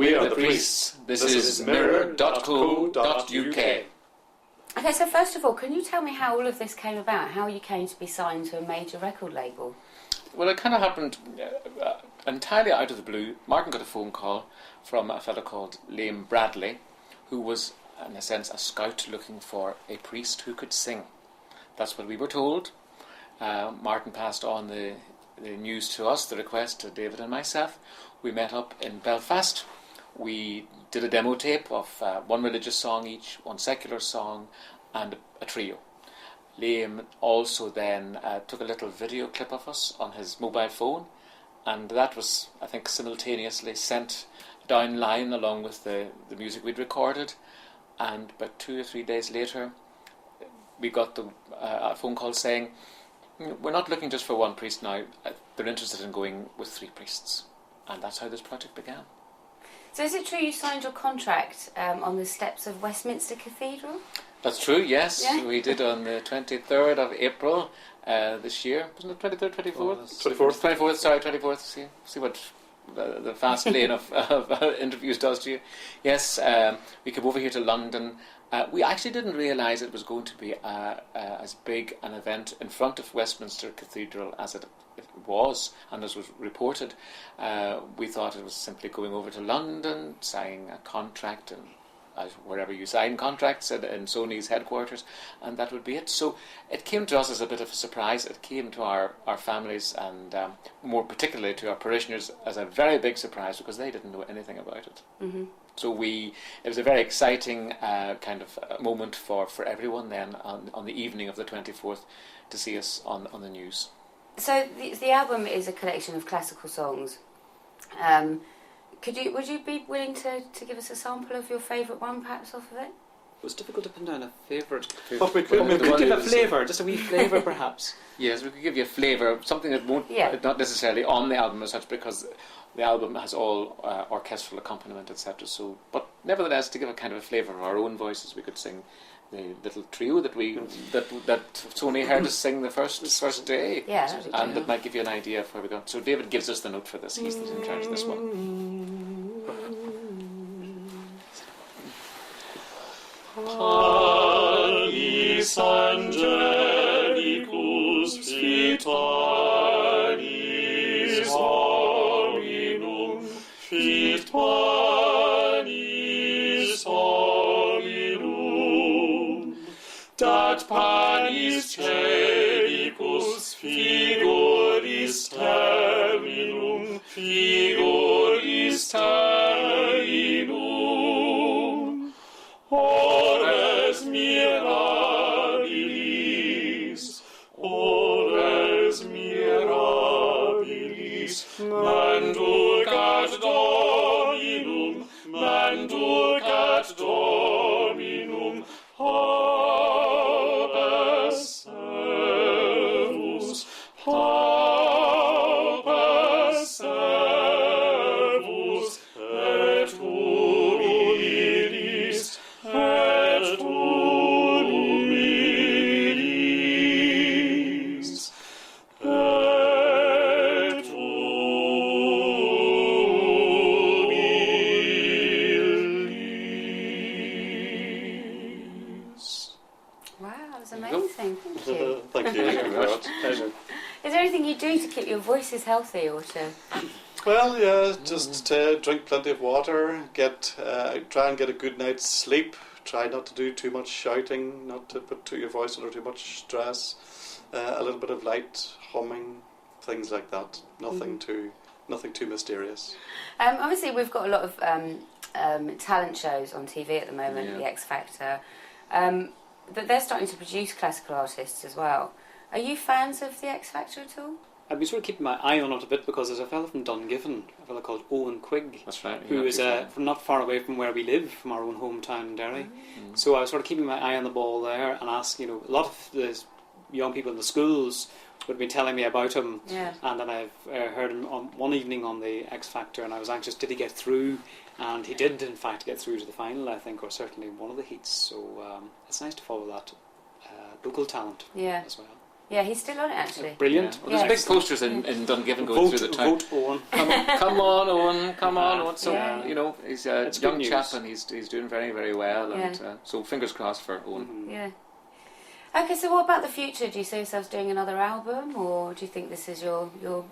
We are the priests. This is mirror.co.uk. Okay, so first of all, can you tell me how all of this came about? How you came to be signed to a major record label? Well, it kind of happened entirely out of the blue. Martin got a phone call from a fellow called Liam Bradley, who was, in a sense, a scout looking for a priest who could sing. That's what we were told. Martin passed on the news to us, the request to David and myself. We met up in Belfast. We did a demo tape of one religious song each, one secular song, and a trio. Liam also then took a little video clip of us on his mobile phone, and that was, I think, simultaneously sent down line along with the music we'd recorded. And about 2 or 3 days later, we got a phone call saying, we're not looking just for one priest now, they're interested in going with 3 priests. And that's how this project began. So is it true you signed your contract on the steps of Westminster Cathedral? That's true, yes. Yeah. We did on the 23rd of April this year. Wasn't it 23rd, 24th? 24th. See what the fast lane of interviews does to you. Yes, we came over here to London. We actually didn't realise it was going to be as big an event in front of Westminster Cathedral as it was, and as was reported. We thought it was simply going over to London, signing a contract, and wherever you sign contracts in Sony's headquarters, and that would be it. So it came to us as a bit of a surprise. It came to our families, and more particularly to our parishioners, as a very big surprise, because they didn't know anything about it. Mm-hmm. So it was a very exciting kind of moment for everyone then on the evening of the 24th to see us on the news. So the album is a collection of classical songs. Would you be willing to give us a sample of your favourite one, perhaps, off of it? It was difficult to pin down a favourite. But we could give a flavour, just a wee flavour, perhaps. Yes, we could give you a flavour, something that won't, not necessarily on the album as such, because the album has all orchestral accompaniment, etc. So, but nevertheless, to give a kind of a flavour of our own voices, we could sing the little trio that Sony heard us sing the first day. Yeah, that'd be and cool. that might give you an idea of where we're going. So David gives us the note for this. He's in charge of this one. Panis angelicus vitalis hominum, fit panis hominum, dat panis celicus figuris terminum, figuris terminum, ores mirabilis, manducat Dominum, habes servus, et humilis, et humilis, et humilis. Wow, that was amazing. Thank you. Thank you very much. Pleasure. Is there anything you do to keep your voices healthy, or to... Well, yeah, just drink plenty of water, try and get a good night's sleep, try not to do too much shouting, not to put your voice under too much stress, a little bit of light humming, things like that. Nothing too mysterious. Obviously, we've got a lot of talent shows on TV at the moment, Yeah. The X Factor, but they're starting to produce classical artists as well. Are you fans of The X Factor at all? I've been sort of keeping my eye on it a bit because there's a fellow from Dungiven, a fellow called Eoghan Quigg, That's right. who is from not far away from where we live, from our own hometown in Derry. So I was sort of keeping my eye on the ball there and asking, a lot of the young people in the schools would be telling me about him. Yeah. And then I've heard him on one evening on the X Factor, and I was anxious, did he get through? And he did, in fact, get through to the final, I think, or certainly one of the heats. So it's nice to follow that local talent as well. Yeah, he's still on it actually. Brilliant. Yeah. Well, there's big posters in Dungiven going through the town. Vote Owen. Come on, Owen. Come on, Owen. So Yeah. he's a It's young good chap, news. and he's doing very, very well. And so fingers crossed for Owen. Mhm. Yeah. Okay, so what about the future? Do you see yourselves doing another album, or do you think this is your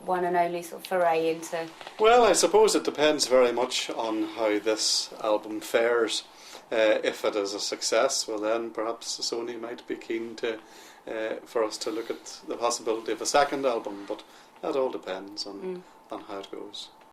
one and only sort of foray into? Well, I suppose it depends very much on how this album fares. If it is a success, well then perhaps Sony might be keen to for us to look at the possibility of a second album, but that all depends on how it goes.